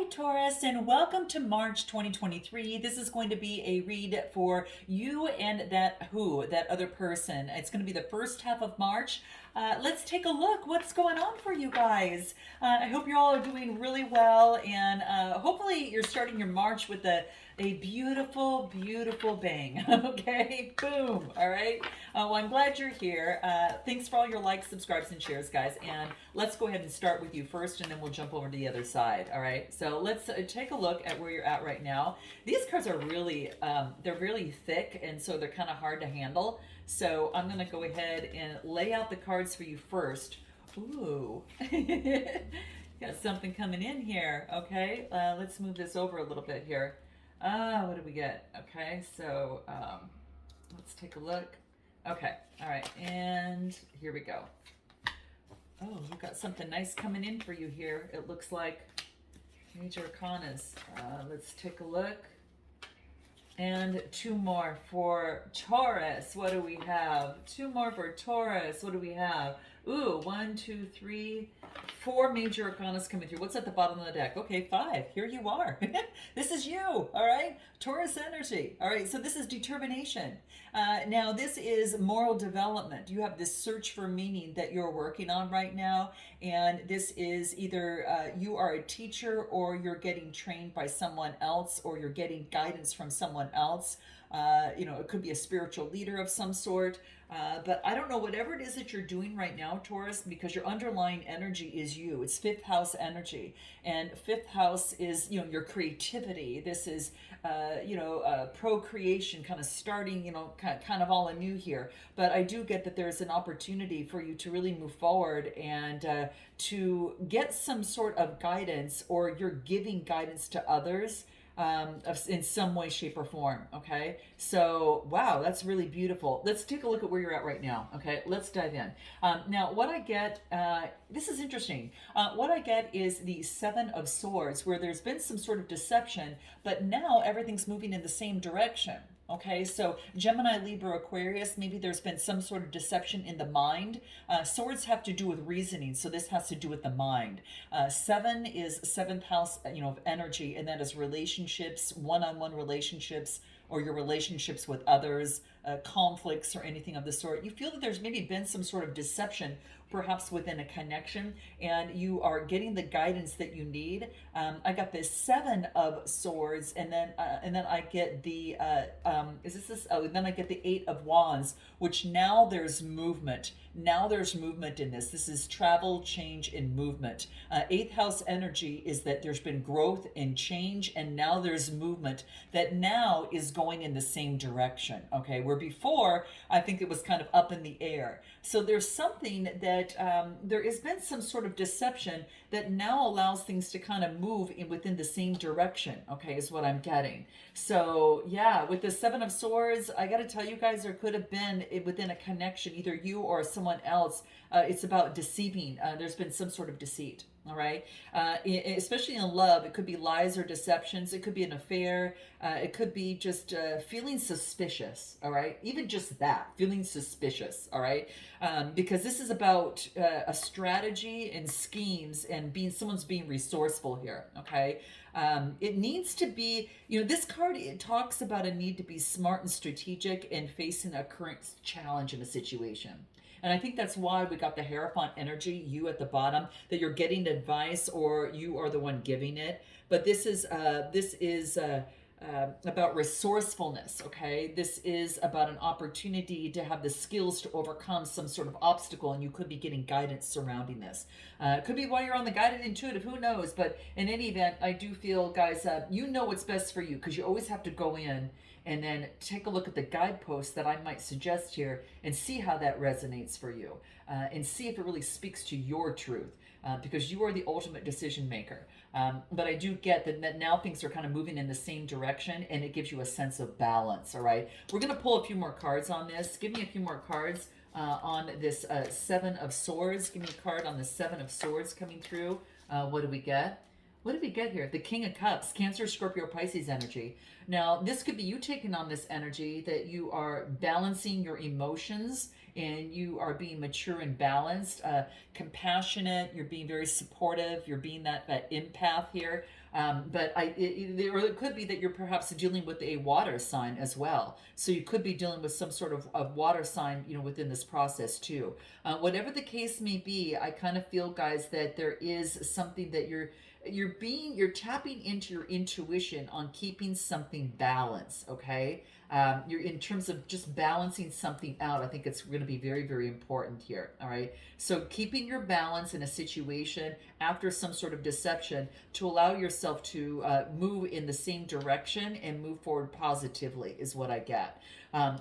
Taurus, and welcome to March 2023. This is going to be a read for you and that other person. It's going to be the first half of March. Let's take a look. What's going on for you guys? I hope you all are doing really well, and hopefully you're starting your March with a beautiful, beautiful bang. Okay, boom. All right. Well, I'm glad you're here. Thanks for all your likes, subscribes, and shares, guys. And let's go ahead and start with you first, and then we'll jump over to the other side. All right. So let's take a look at where you're at right now. These cards are really, they're really thick, and so they're kind of hard to handle. So I'm going to go ahead and lay out the cards for you first. Ooh. Got something coming in here. Okay. Let's move this over a little bit here. What do we get? Okay, so let's take a look. Okay, all right, and here we go. Oh, we've got something nice coming in for you here. It looks like Major Arcanas. Let's take a look. And two more for Taurus. What do we have? Two more for Taurus. What do we have? Ooh, 1, 2, 3, 4 major arcanas coming through. What's at the bottom of the deck? Okay, 5. Here you are. This is you, all right? Taurus energy. All right, so this is determination. Now, this is moral development. You have this search for meaning that you're working on right now, and this is either you are a teacher or you're getting trained by someone else or you're getting guidance from someone else. It could be a spiritual leader of some sort. But I don't know, whatever it is that you're doing right now, Taurus, because your underlying energy is you. It's fifth house energy. And fifth house is, your creativity. This is, procreation, kind of starting, kind of all anew here. But I do get that there's an opportunity for you to really move forward and to get some sort of guidance, or you're giving guidance to others. In some way, shape, or form. Okay, so wow, that's really beautiful. Let's take a look at where you're at right now. Okay, let's dive in. Now, what I get, this is interesting. What I get is the Seven of Swords, where there's been some sort of deception, but now everything's moving in the same direction. Okay, so Gemini, Libra, Aquarius, maybe there's been some sort of deception in the mind. Swords have to do with reasoning, so this has to do with the mind. 7 is seventh house, of energy, and that is relationships, one-on-one relationships, or your relationships with others, conflicts, or anything of the sort. You feel that there's maybe been some sort of deception, perhaps within a connection, and you are getting the guidance that you need. I got this 7 of Swords, and then I get the then I get the 8 of Wands, which now there's movement. Now there's movement in this. This is travel, change, and movement. 8th house energy is that there's been growth and change, and now there's movement that now is going in the same direction. Okay, where before I think it was kind of up in the air. So there's something that there has been some sort of deception that now allows things to kind of move within the same direction. Okay, is what I'm getting. So yeah, with the 7 of Swords, I got to tell you guys, there could have been within a connection, either you or someone else. It's about deceiving. There's been some sort of deceit. All right. Especially in love, it could be lies or deceptions. It could be an affair. It could be just feeling suspicious. All right. Even just that, feeling suspicious. All right. Because this is about a strategy and schemes and someone's being resourceful here. Okay. It needs to be, this card, it talks about a need to be smart and strategic in facing a current challenge in a situation. And I think that's why we got the Hierophant energy, you at the bottom, that you're getting advice or you are the one giving it. But this is about resourcefulness, okay? This is about an opportunity to have the skills to overcome some sort of obstacle, and you could be getting guidance surrounding this. It could be while you're on the guided intuitive, who knows? But in any event, I do feel, guys, you know what's best for you, because you always have to go in and then take a look at the guideposts that I might suggest here and see how that resonates for you, and see if it really speaks to your truth, because you are the ultimate decision maker. But I do get that now things are kind of moving in the same direction, and it gives you a sense of balance, all right? We're going to pull a few more cards on this. Give me a few more cards on this 7 of Swords. Give me a card on the 7 of Swords coming through. What do we get? What did we get here? The King of Cups, Cancer, Scorpio, Pisces energy. Now, this could be you taking on this energy that you are balancing your emotions and you are being mature and balanced, compassionate. You're being very supportive. You're being that empath here. But or it could be that you're perhaps dealing with a water sign as well. So you could be dealing with some sort of water sign, within this process too. Whatever the case may be, I kind of feel, guys, that there is something that you're tapping into your intuition on keeping something balanced. Okay, you're in terms of just balancing something out. I think it's going to be very, very important here. All right, so keeping your balance in a situation after some sort of deception to allow yourself to move in the same direction and move forward positively is what I get.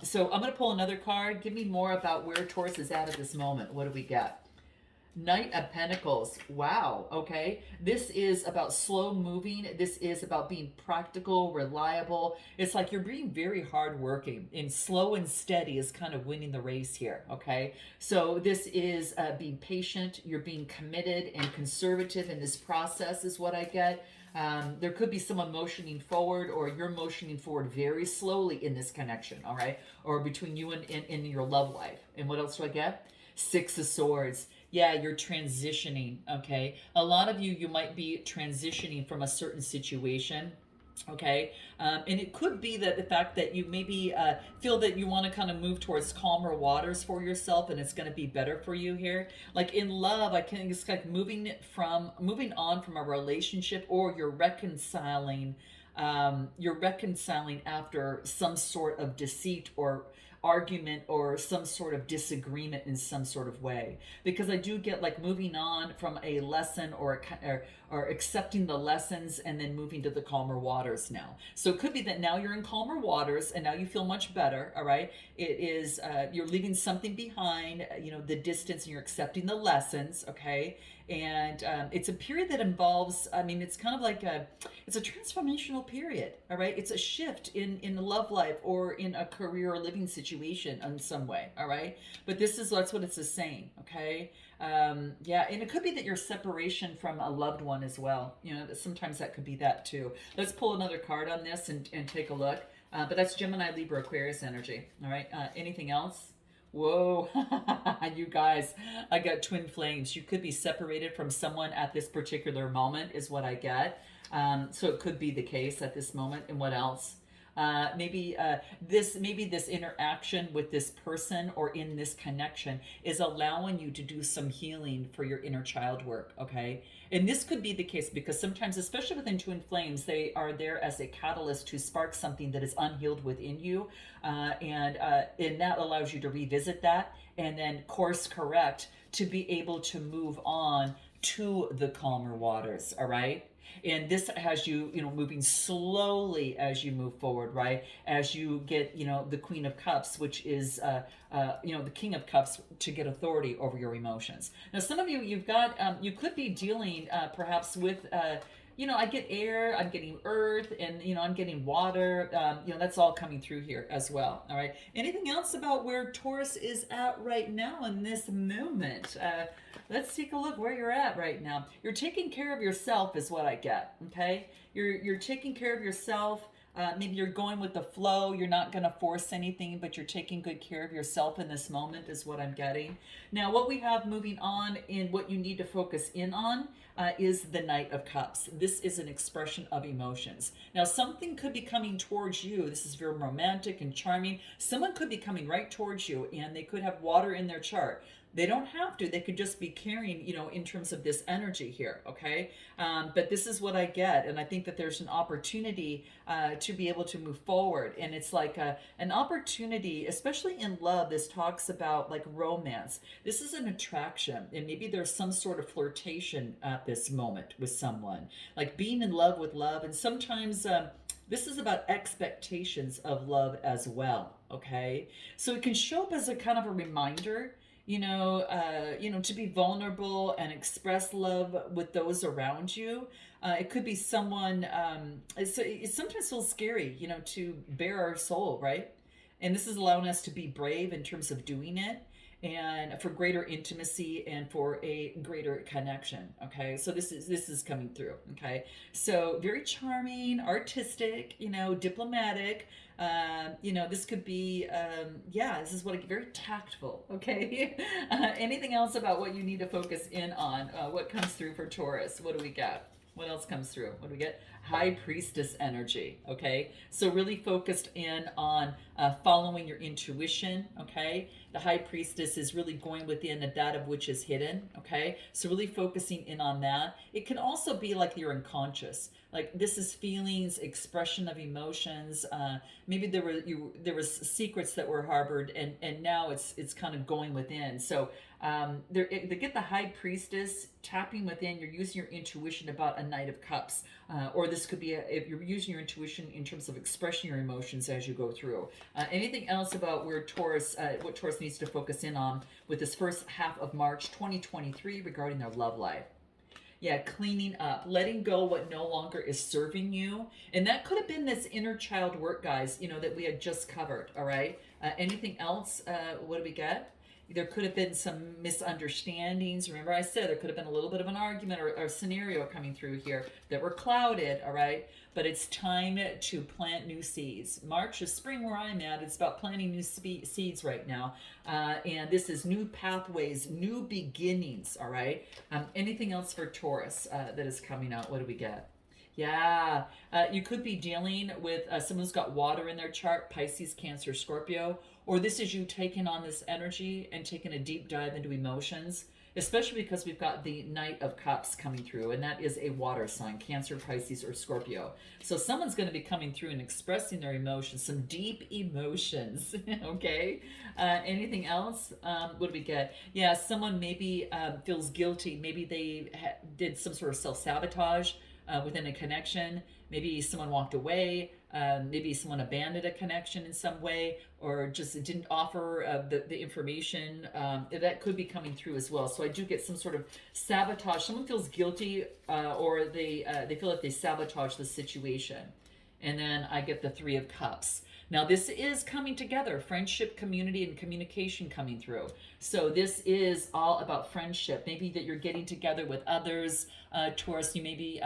So I'm going to pull another card. Give me more about where Taurus is at this moment. What do we get? Knight of Pentacles. Wow. Okay. This is about slow moving. This is about being practical, reliable. It's like you're being very hardworking, and slow and steady is kind of winning the race here. Okay. So this is being patient. You're being committed and conservative in this process, is what I get. There could be someone motioning forward, or you're motioning forward very slowly in this connection. All right. Or between you and in your love life. And what else do I get? Six of Swords. Yeah, you're transitioning, okay? A lot of you might be transitioning from a certain situation, okay? And it could be that the fact that you maybe feel that you want to kind of move towards calmer waters for yourself, and it's going to be better for you here. Like in love, I can, it's like moving on from a relationship, or you're reconciling after some sort of deceit or argument or some sort of disagreement in some sort of way, because I do get like moving on from a lesson, or accepting the lessons and then moving to the calmer waters now. So it could be that now you're in calmer waters and now you feel much better. All right, it is you're leaving something behind, the distance, and you're accepting the lessons. Okay, and it's a period that involves, it's kind of like it's a transformational period. All right, it's a shift in the love life or in a career or living situation in some way. All right, but that's what it's saying. Okay, yeah, and it could be that your separation from a loved one as well. Sometimes that could be that too. Let's pull another card on this and take a look. But that's Gemini, Libra, Aquarius energy. All right, anything else? Whoa, you guys, I got twin flames. You could be separated from someone at this particular moment, is what I get. So it could be the case at this moment. And what else? Maybe this interaction with this person or in this connection is allowing you to do some healing for your inner child work. Okay, and this could be the case because sometimes, especially within twin flames, they are there as a catalyst to spark something that is unhealed within you, and that allows you to revisit that and then course correct to be able to move on to the calmer waters. All right, and this has you moving slowly as you move forward, right? As you get the Queen of Cups, which is the King of Cups, to get authority over your emotions. Now some of you you could be dealing perhaps with I get air, I'm getting earth, and I'm getting water. That's all coming through here as well. All right, anything else about where Taurus is at right now in this moment? Let's take a look where you're at right now. You're taking care of yourself is what I get. Okay, you're taking care of yourself. Maybe you're going with the flow. You're not going to force anything, but you're taking good care of yourself in this moment is what I'm getting. Now, what we have moving on in what you need to focus in on is the Knight of Cups. This is an expression of emotions. Now, something could be coming towards you. This is very romantic and charming. Someone could be coming right towards you, and they could have water in their chart. They don't have to. They could just be carrying, in terms of this energy here, okay? But this is what I get, and I think that there's an opportunity to be able to move forward, and it's like an opportunity, especially in love. This talks about like romance. This is an attraction, and maybe there's some sort of flirtation at this moment with someone, like being in love with love, and sometimes this is about expectations of love as well, okay? So it can show up as a kind of a reminder, to be vulnerable and express love with those around you. It could be someone, it sometimes feels scary, to bare our soul, right? And this is allowing us to be brave in terms of doing it. and for greater intimacy and for a greater connection. Okay, so this is coming through. Okay, so very charming, artistic, diplomatic. This could be, yeah, this is what very tactful. Okay, anything else about what you need to focus in on? What comes through for Taurus? What do we got? What else comes through? What do we get? High priestess energy. Okay, so really focused in on following your intuition. Okay, the high priestess is really going within that of which is hidden. Okay, so really focusing in on that. It can also be like you're unconscious. Like this is feelings, expression of emotions. Maybe there was secrets that were harbored, and now it's kind of going within. So they get the high priestess tapping within. You're using your intuition about a Knight of Cups, or this could be if you're using your intuition in terms of expressing your emotions as you go through. Anything else about where Taurus, what Taurus needs to focus in on with this first half of March 2023 regarding their love life? Yeah, cleaning up, letting go what no longer is serving you. And that could have been this inner child work, guys, that we had just covered. All right. Anything else? What do we get? There could have been some misunderstandings. Remember, I said there could have been a little bit of an argument or a scenario coming through here that were clouded. All right. But it's time to plant new seeds. March is spring where I'm at. It's about planting new seeds right now. And this is new pathways, new beginnings. All right. Anything else for Taurus that is coming out? What do we get? Yeah, you could be dealing with someone who's got water in their chart, Pisces, Cancer, Scorpio, or this is you taking on this energy and taking a deep dive into emotions, especially because we've got the Knight of Cups coming through, and that is a water sign, Cancer, Pisces, or Scorpio. So someone's going to be coming through and expressing their emotions, some deep emotions, okay? Anything else? What do we get? Yeah, someone maybe feels guilty. Maybe they did some sort of self-sabotage within a connection. Maybe someone walked away. Maybe someone abandoned a connection in some way, or just didn't offer the information. That could be coming through as well. So I do get some sort of sabotage. Someone feels guilty, or they feel like they sabotage the situation. And then I get the Three of Cups. Now this is coming together, friendship, community, and communication coming through. So this is all about friendship. Maybe that you're getting together with others, Taurus. You may be,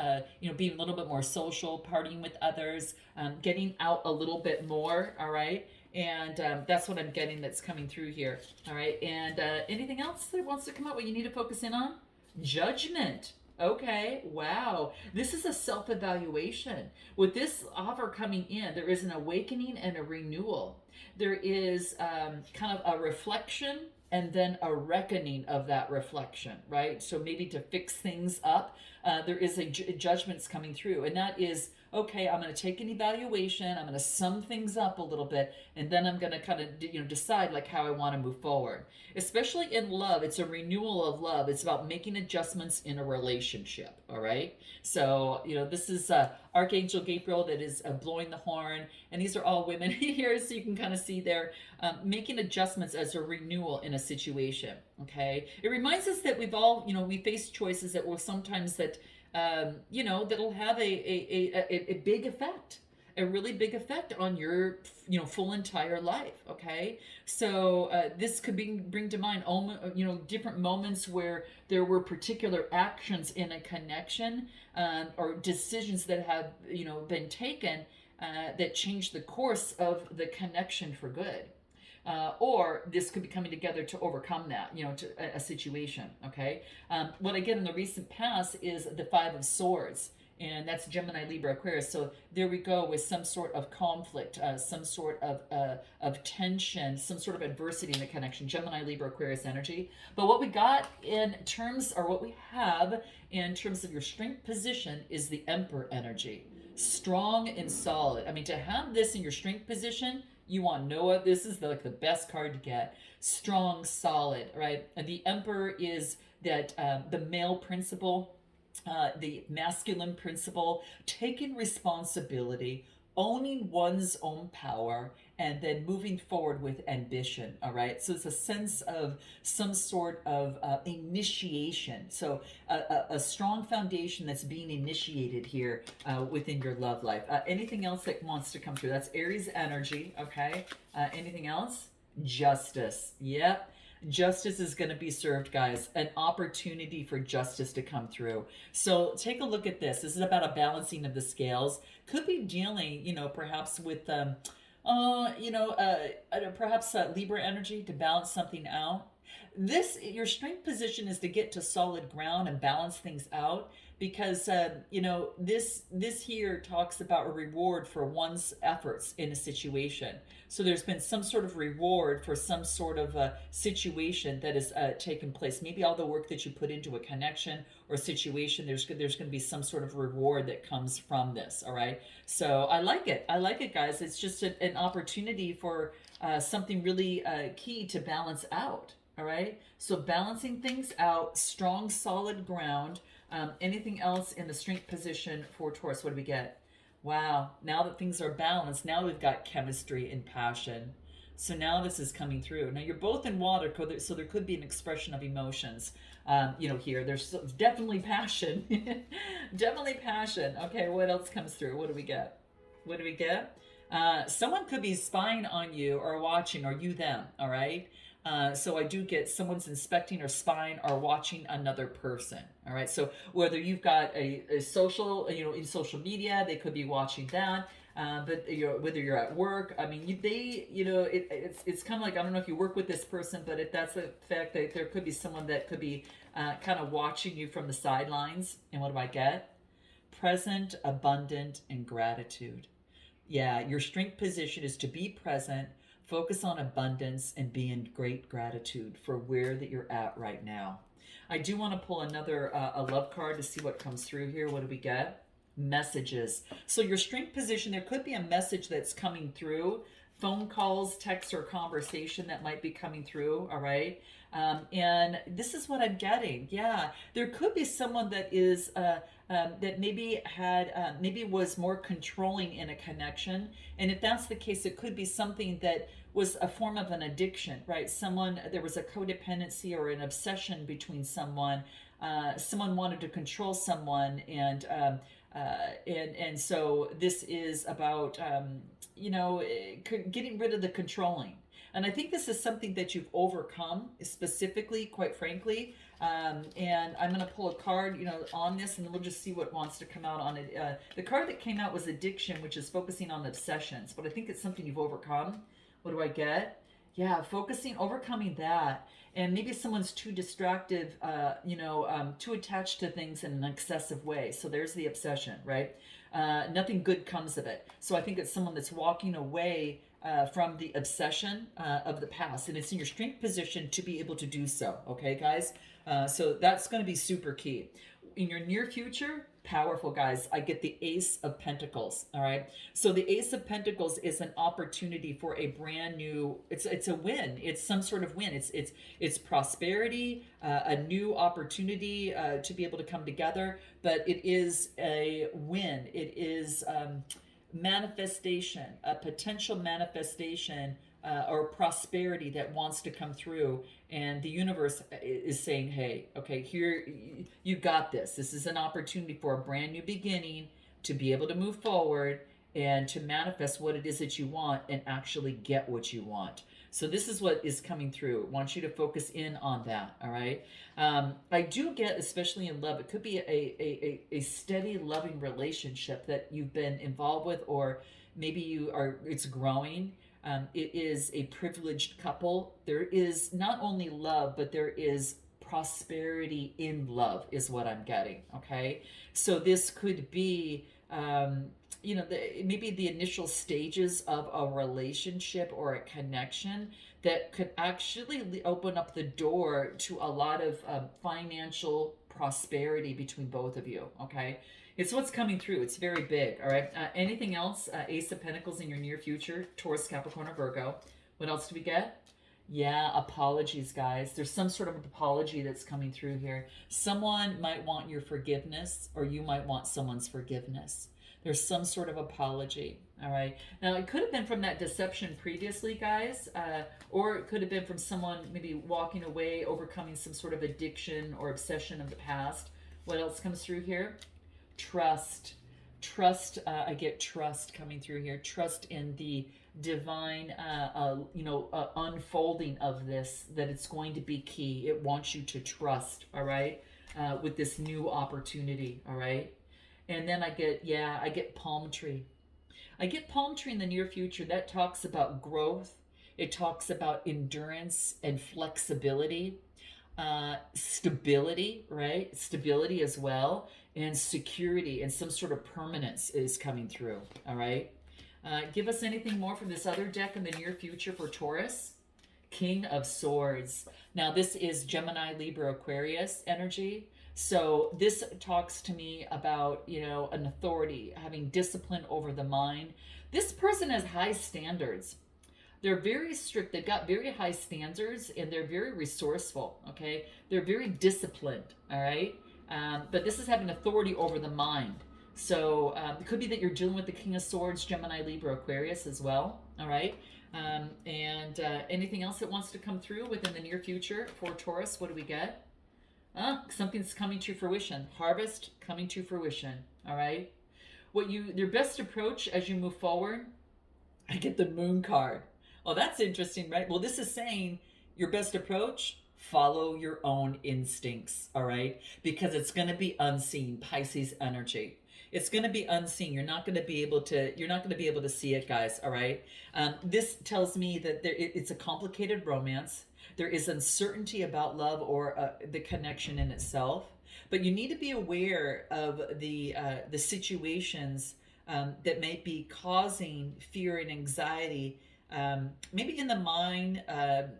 being a little bit more social, partying with others, getting out a little bit more. All right. And that's what I'm getting that's coming through here. All right. And anything else that wants to come up, what you need to focus in on? Judgment. Okay, wow. This is a self-evaluation. With this offer coming in, there is an awakening and a renewal. There is kind of a reflection and then a reckoning of that reflection, right? So maybe to fix things up, there is a judgment's coming through, and that is, okay, I'm going to take an evaluation, I'm going to sum things up a little bit, and then I'm going to kind of decide like how I want to move forward. Especially in love, it's a renewal of love. It's about making adjustments in a relationship, all right? So, this is Archangel Gabriel that is blowing the horn, and these are all women here, so you can kind of see they're making adjustments as a renewal in a situation, okay? It reminds us that we've all, we face choices that will sometimes that'll have a big effect, a really big effect on your, full entire life. Okay. So, this could bring to mind, different moments where there were particular actions in a connection, or decisions that have, been taken, that changed the course of the connection for good. Or this could be coming together to overcome that, to a situation. Okay. What I get in the recent past is the Five of Swords, and that's Gemini, Libra, Aquarius. So there we go with some sort of conflict, some sort of tension, some sort of adversity in the connection. Gemini, Libra, Aquarius energy. But what we got in terms, or what we have in terms of your strength position, is the Emperor energy. Strong and solid. I mean, to have this in your strength position, you want Noah. This is the best card to get. Strong, solid, right? And the Emperor is that the male principle, the masculine principle, taking responsibility, owning one's own power, and then moving forward with ambition. All right. So it's a sense of some sort of initiation. So a strong foundation that's being initiated here within your love life. Anything else that wants to come through? That's Aries energy. Okay. Anything else? Justice. Yep. Justice is going to be served, guys. An opportunity for justice to come through. So take a look at this. This is about a balancing of the scales. Could be dealing, perhaps with, perhaps Libra energy to balance something out. Your strength position is to get to solid ground and balance things out, because this here talks about a reward for one's efforts in a situation. So there's been some sort of reward for some sort of situation that has taken place. Maybe all the work that you put into a connection or situation, there's going to be some sort of reward that comes from this. All right. So I like it. I like it, guys. It's just an opportunity for something really key to balance out. All right. So balancing things out, strong, solid ground. Anything else in the strength position for Taurus? What do we get? Wow. Now that things are balanced, now we've got chemistry and passion. So now this is coming through. Now you're both in water, so there could be an expression of emotions. Here there's definitely passion. Definitely passion. Okay, what else comes through? What do we get? What do we get? Someone could be spying on you or watching, or you them. All right. So I do get someone's inspecting or spying or watching another person. All right. So whether you've got a social, in social media, they could be watching that. But whether you're at work, I mean, it's kind of like, I don't know if you work with this person, but if that's the fact that there could be someone that could be kind of watching you from the sidelines. And what do I get? Present, abundant, and gratitude. Yeah, your strength position is to be present, focus on abundance, and be in great gratitude for where that you're at right now. I do want to pull another a love card to see what comes through here. What do we get? Messages. So your strength position, there could be a message that's coming through, phone calls, text, or conversation that might be coming through. All right. And this is what I'm getting. Yeah, there could be someone that is that maybe was more controlling in a connection, and if that's the case, it could be something that was a form of an addiction, right? There was a codependency or an obsession between someone. Someone wanted to control someone, and so this is about getting rid of the controlling. And I think this is something that you've overcome, specifically, quite frankly. And I'm going to pull a card, on this, and then we'll just see what wants to come out on it. The card that came out was addiction, which is focusing on obsessions. But I think it's something you've overcome. What do I get? Yeah, overcoming that. And maybe someone's too distracted, too attached to things in an excessive way. So there's the obsession, right? Nothing good comes of it. So I think it's someone that's walking away from the obsession of the past, and it's in your strength position to be able to do so. Okay, guys. So that's going to be super key in your near future. Powerful, guys. I get the Ace of Pentacles. All right. So the Ace of Pentacles is an opportunity for a brand new. It's a win. It's some sort of win. It's prosperity, a new opportunity to be able to come together. But it is a win. It is manifestation, a potential manifestation or prosperity that wants to come through, and the universe is saying, hey, okay, here, you got this. This is an opportunity for a brand new beginning, to be able to move forward and to manifest what it is that you want and actually get what you want. So this is what is coming through. I want you to focus in on that. All right. I do get, especially in love, it could be a steady, loving relationship that you've been involved with, or maybe it's growing. It is a privileged couple. There is not only love, but there is prosperity in love, is what I'm getting. Okay. So this could be, maybe the initial stages of a relationship or a connection that could actually open up the door to a lot of financial prosperity between both of you. Okay. It's what's coming through. It's very big. All right. Anything else? Ace of Pentacles in your near future, Taurus, Capricorn, or Virgo. What else do we get? Yeah, apologies, guys. There's some sort of apology that's coming through here. Someone might want your forgiveness, or you might want someone's forgiveness. There's some sort of apology. All right. Now, it could have been from that deception previously, guys, or it could have been from someone maybe walking away, overcoming some sort of addiction or obsession of the past. What else comes through here? Trust. trust. I get trust coming through here. Trust in the divine, unfolding of this. That it's going to be key. It wants you to trust. All right, with this new opportunity. All right, and then I get palm tree. I get palm tree in the near future. That talks about growth. It talks about endurance and flexibility, stability, right? Stability as well, and security, and some sort of permanence is coming through. All right. Give us anything more from this other deck in the near future for Taurus. King of Swords. Now, this is Gemini, Libra, Aquarius energy. So this talks to me about, an authority, having discipline over the mind. This person has high standards. They're very strict. They've got very high standards, and they're very resourceful. Okay, they're very disciplined. All right, but this is having authority over the mind. So it could be that you're dealing with the King of Swords, Gemini, Libra, Aquarius as well. All right, and anything else that wants to come through within the near future for Taurus? What do we get? Something's coming to fruition. Harvest coming to fruition. All right. Your best approach as you move forward. I get the Moon card. Oh, that's interesting, right? Well, this is saying your best approach, follow your own instincts. All right, because it's going to be unseen. Pisces energy. It's going to be unseen. You're not going to be able to see it, guys. All right. This tells me that it's a complicated romance. There is uncertainty about love or the connection in itself, but you need to be aware of the situations that may be causing fear and anxiety, maybe in the mind,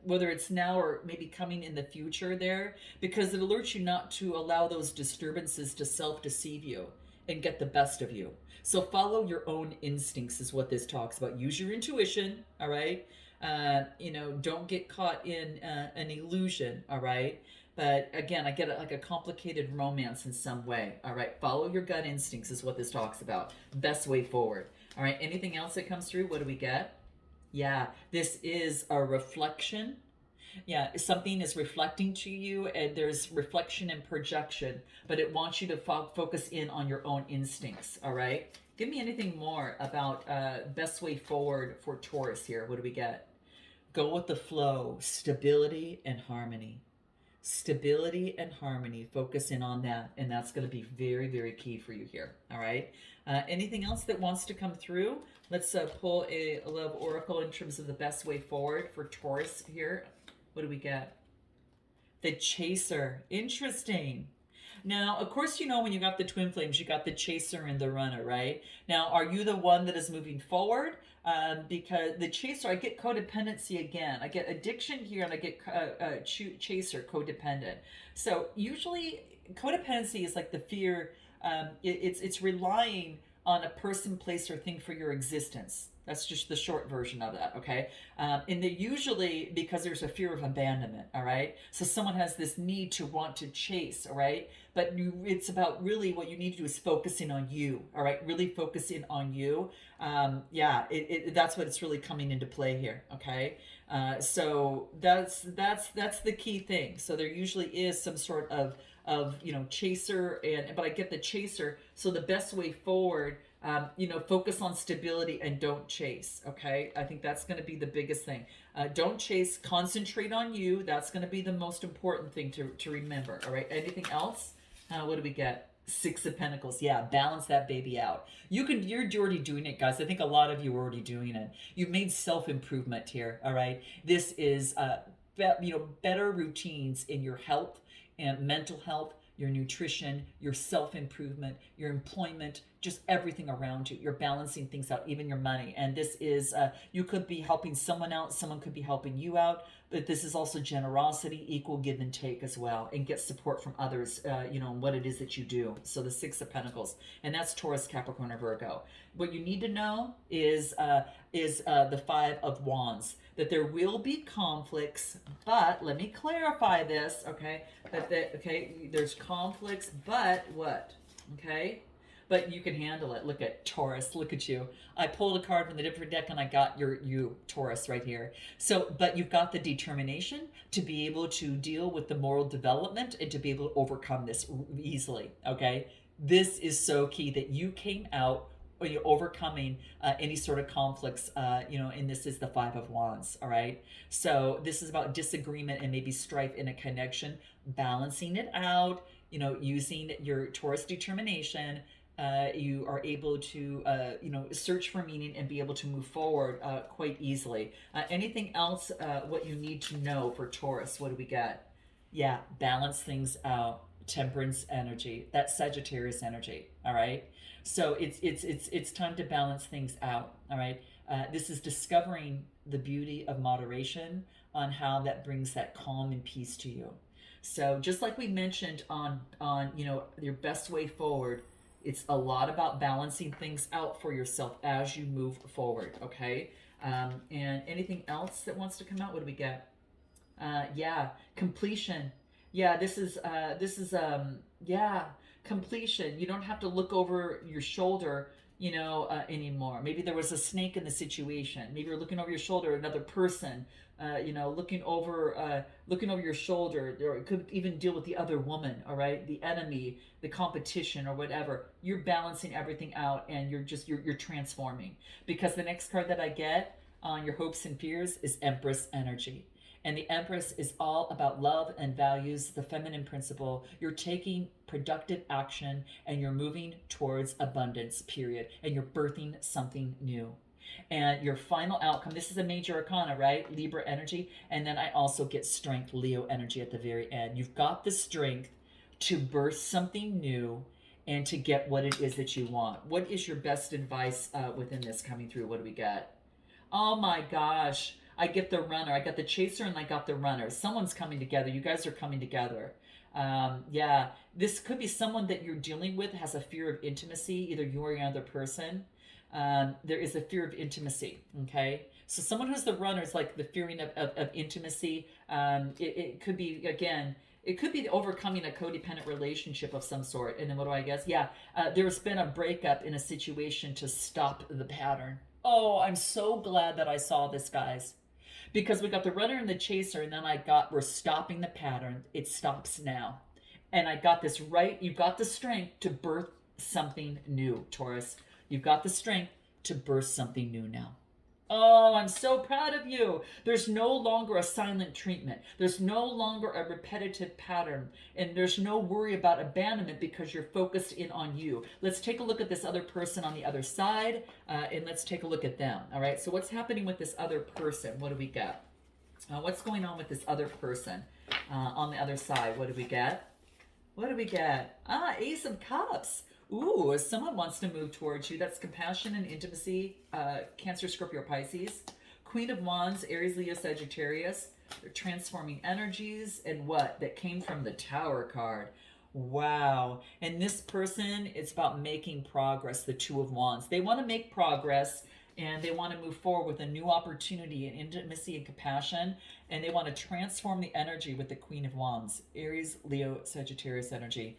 whether it's now or maybe coming in the future there, because it alerts you not to allow those disturbances to self-deceive you and get the best of you. So follow your own instincts is what this talks about. Use your intuition, all right? Don't get caught in an illusion, all right? But again, I get it like a complicated romance in some way, all right? Follow your gut instincts is what this talks about. Best way forward, all right? Anything else that comes through? What do we get? Yeah, this is a reflection. Yeah, something is reflecting to you, and there's reflection and projection, but it wants you to focus in on your own instincts, all right? Give me anything more about best way forward for Taurus here. What do we get? Go with the flow, stability and harmony. Stability and harmony, focus in on that, and that's going to be very, very key for you here, all right? Anything else that wants to come through? Let's pull a love oracle in terms of the best way forward for Taurus here. What do we get? The Chaser. Interesting. Now, of course, when you got the twin flames, you got the chaser and the runner, right? Now, are you the one that is moving forward? Because the chaser, I get codependency again. I get addiction here, and I get chaser, codependent. So usually codependency is like the fear. It's relying on a person, place, or thing for your existence. That's just the short version of that, okay? And usually because there's a fear of abandonment, all right? So someone has this need to want to chase, all right? But it's about really what you need to do is focusing on you, all right? Really focusing on you. That's what it's really coming into play here, okay? So that's the key thing. So there usually is some sort of chaser, but I get the chaser. So the best way forward, focus on stability and don't chase. Okay. I think that's going to be the biggest thing. Don't chase, concentrate on you. That's going to be the most important thing to remember. All right. Anything else? What do we get? Six of Pentacles. Yeah. Balance that baby out. You're already doing it, guys. I think a lot of you are already doing it. You've made self-improvement here. All right. This is, better routines in your health and mental health, your nutrition, your self-improvement, your employment, just everything around you. You're balancing things out, even your money. And this is, you could be helping someone out, someone could be helping you out, but this is also generosity, equal give and take as well, and get support from others, in what it is that you do. So the Six of Pentacles, and that's Taurus, Capricorn, or Virgo. What you need to know is the Five of Wands, that there will be conflicts, but let me clarify this, okay? There's conflicts, but what? Okay? But you can handle it. Look at Taurus. Look at you. I pulled a card from the different deck and I got you, Taurus, right here. So, but you've got the determination to be able to deal with the moral development and to be able to overcome this easily, okay? This is so key that you came out or you're overcoming any sort of conflicts, and this is the Five of Wands, all right? So this is about disagreement and maybe strife in a connection, balancing it out, using your Taurus determination. You are able to, search for meaning and be able to move forward quite easily. Anything else, what you need to know for Taurus? What do we got? Yeah, balance things out. Temperance energy, that Sagittarius energy. All right. So it's time to balance things out. All right. This is discovering the beauty of moderation on how that brings that calm and peace to you. So just like we mentioned on your best way forward, it's a lot about balancing things out for yourself as you move forward. Okay. And anything else that wants to come out? What do we get? Yeah, completion. Yeah, yeah, completion. You don't have to look over your shoulder, anymore. Maybe there was a snake in the situation. Maybe you're looking over your shoulder, another person, looking over your shoulder, or it could even deal with the other woman, all right, the enemy, the competition, or whatever. You're balancing everything out, and you're transforming. Because the next card that I get on your hopes and fears is Empress energy. And the Empress is all about love and values, the feminine principle. You're taking productive action and you're moving towards abundance, period. And you're birthing something new. And your final outcome, this is a major arcana, right? Libra energy. And then I also get strength, Leo energy at the very end. You've got the strength to birth something new and to get what it is that you want. What is your best advice within this coming through? What do we got? Oh my gosh. I get the runner. I got the chaser and I got the runner. Someone's coming together. You guys are coming together. Yeah, this could be someone that you're dealing with has a fear of intimacy, either you or another person. There is a fear of intimacy, okay? So someone who's the runner is like the fearing of intimacy. It could be, again, it could be overcoming a codependent relationship of some sort. And then what do I guess? Yeah, there's been a breakup in a situation to stop the pattern. Oh, I'm so glad that I saw this, guys. Because we got the runner and the chaser, and then we're stopping the pattern. It stops now. And I got this right. You've got the strength to birth something new, Taurus. You've got the strength to birth something new now. Oh, I'm so proud of you. There's no longer a silent treatment. There's no longer a repetitive pattern. And there's no worry about abandonment because you're focused in on you. Let's take a look at this other person on the other side, and let's take a look at them. All right, so what's happening with this other person? What do we got? What's going on with this other person on the other side? What do we get? What do we get? Ace of Cups. Ooh, someone wants to move towards you. That's compassion and intimacy. Cancer, Scorpio, Pisces. Queen of Wands, Aries, Leo, Sagittarius. They're transforming energies. And what? That came from the Tower card. Wow. And this person, it's about making progress, the Two of Wands. They want to make progress and they want to move forward with a new opportunity and intimacy and compassion. And they want to transform the energy with the Queen of Wands, Aries, Leo, Sagittarius energy.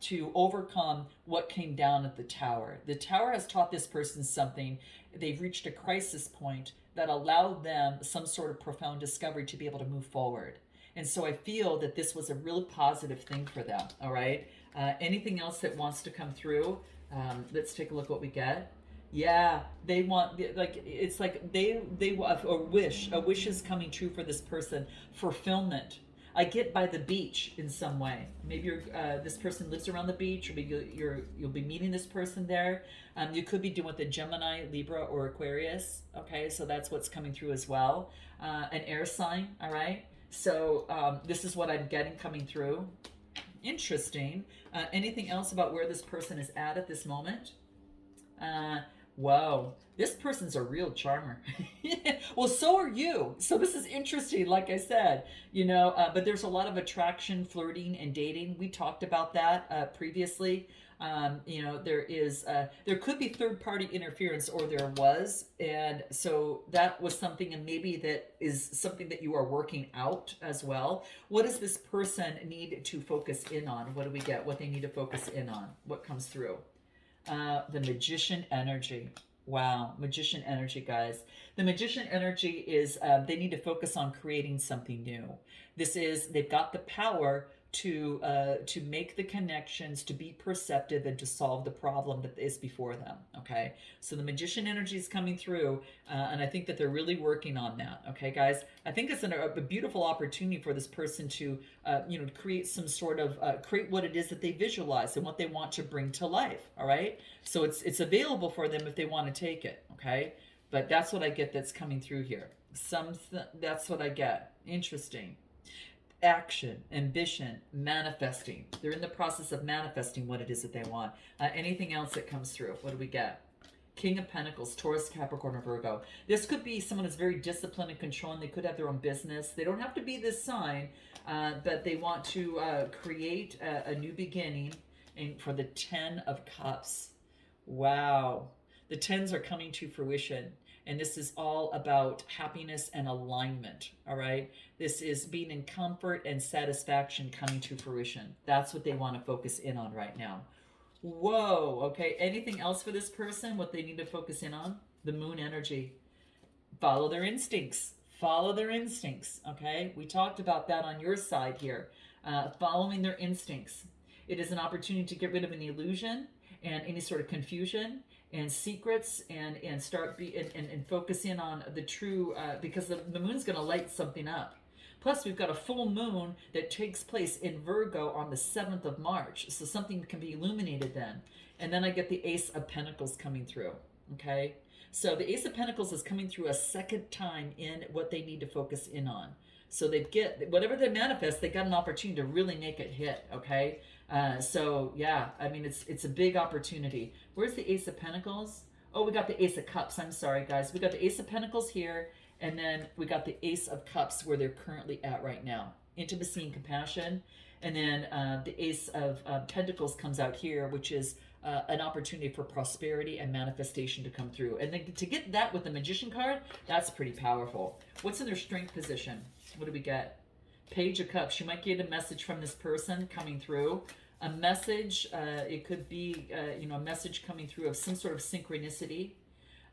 To overcome what came down at the Tower. The Tower has taught this person something. They've reached a crisis point that allowed them some sort of profound discovery to be able to move forward. And so I feel that this was a really positive thing for them, all right? Anything else that wants to come through? Let's take a look what we get. Yeah, they want, like, it's like they want a wish is coming true for this person. Fulfillment. I get by the beach in some way. Maybe this person lives around the beach, or maybe you'll be meeting this person there. You could be doing with a Gemini, Libra, or Aquarius. Okay, so that's what's coming through as well. An air sign. All right. So this is what I'm getting coming through. Interesting. Anything else about where this person is at this moment? Whoa, this person's a real charmer. Well, so are you. So this is interesting, like I said, but there's a lot of attraction, flirting, and dating. We talked about that previously. There could be third-party interference, or there was, and so that was something, and maybe that is something that you are working out as well. What does this person need to focus in on? What do we get? What they need to focus in on? What comes through? The Magician energy. Wow, Magician energy, guys. The Magician energy is they need to focus on creating something new. They've got the power to make the connections, to be perceptive, and to solve the problem that is before them. Okay, so the magician energy is coming through, and I think that they're really working on that. Okay, guys, I think it's a beautiful opportunity for this person to create some sort of create what it is that they visualize and what they want to bring to life. All right, so it's available for them if they want to take it. Okay, but that's what I get that's coming through here. That's what I get. Interesting. Action, ambition, manifesting. They're in the process of manifesting what it is that they want. Anything else that comes through? What do we get? King of Pentacles, Taurus, Capricorn, or Virgo. This could be someone who's very disciplined and controlling. They could have their own business. They don't have to be this sign, but they want to create a new beginning. And for the 10 of Cups, wow. The 10s are coming to fruition. And this is all about happiness and alignment, all right? This is being in comfort and satisfaction coming to fruition. That's what they want to focus in on right now. Whoa, okay. Anything else for this person, what they need to focus in on? The moon energy. Follow their instincts. Follow their instincts, okay? We talked about that on your side here. Following their instincts. It is an opportunity to get rid of an illusion and any sort of confusion and secrets, and start and focus in on the true, because the moon's going to light something up. Plus, we've got a full moon that takes place in Virgo on the 7th of March, so something can be illuminated then. And then I get the Ace of Pentacles coming through. Okay, so the Ace of Pentacles is coming through a second time in what they need to focus in on. So they get whatever they manifest, they got an opportunity to really make it hit. Okay. So yeah, I mean, it's a big opportunity. Where's the Ace of Pentacles? Oh, we got the Ace of Cups. I'm sorry, guys. We got the Ace of Pentacles here, and then we got the Ace of Cups where they're currently at right now. Intimacy and compassion. And then the Ace of Pentacles comes out here, which is an opportunity for prosperity and manifestation to come through. And then to get that with the Magician card, that's pretty powerful. What's in their strength position? What do we get? Page of Cups. You might get a message from this person coming through. A message, it could be, a message coming through of some sort of synchronicity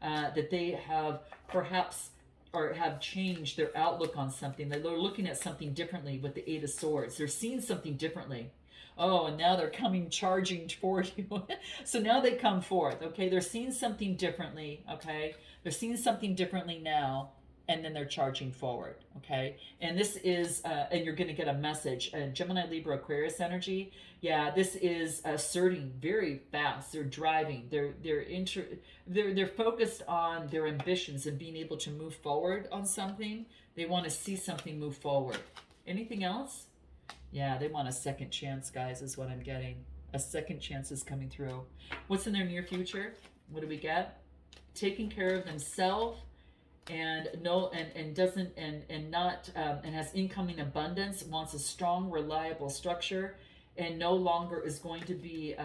that they have perhaps or have changed their outlook on something. They're looking at something differently with the Eight of Swords. They're seeing something differently. Oh, and now they're coming charging for you. So now they come forth, okay? They're seeing something differently, okay? They're seeing something differently now, and then they're charging forward, okay? And this is, and you're going to get a message. Gemini, Libra, Aquarius energy. Yeah, this is asserting very fast. They're driving. They're focused on their ambitions and being able to move forward on something. They want to see something move forward. Anything else? Yeah, they want a second chance, guys, is what I'm getting. A second chance is coming through. What's in their near future? What do we get? Taking care of themselves and has incoming abundance, wants a strong, reliable structure, and no longer is going to be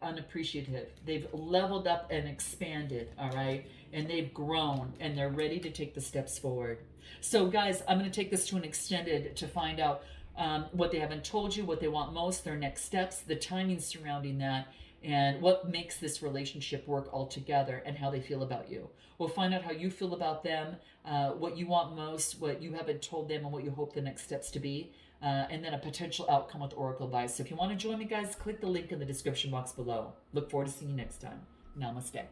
unappreciative. They've leveled up and expanded, all right? And they've grown, and they're ready to take the steps forward. So, guys, I'm going to take this to an extended to find out what they haven't told you, what they want most, their next steps, the timing surrounding that, and what makes this relationship work altogether, and how they feel about you. We'll find out how you feel about them, what you want most, what you haven't told them, and what you hope the next steps to be, and then a potential outcome with Oracle advice. So if you want to join me, guys, click the link in the description box below. Look forward to seeing you next time. Namaste.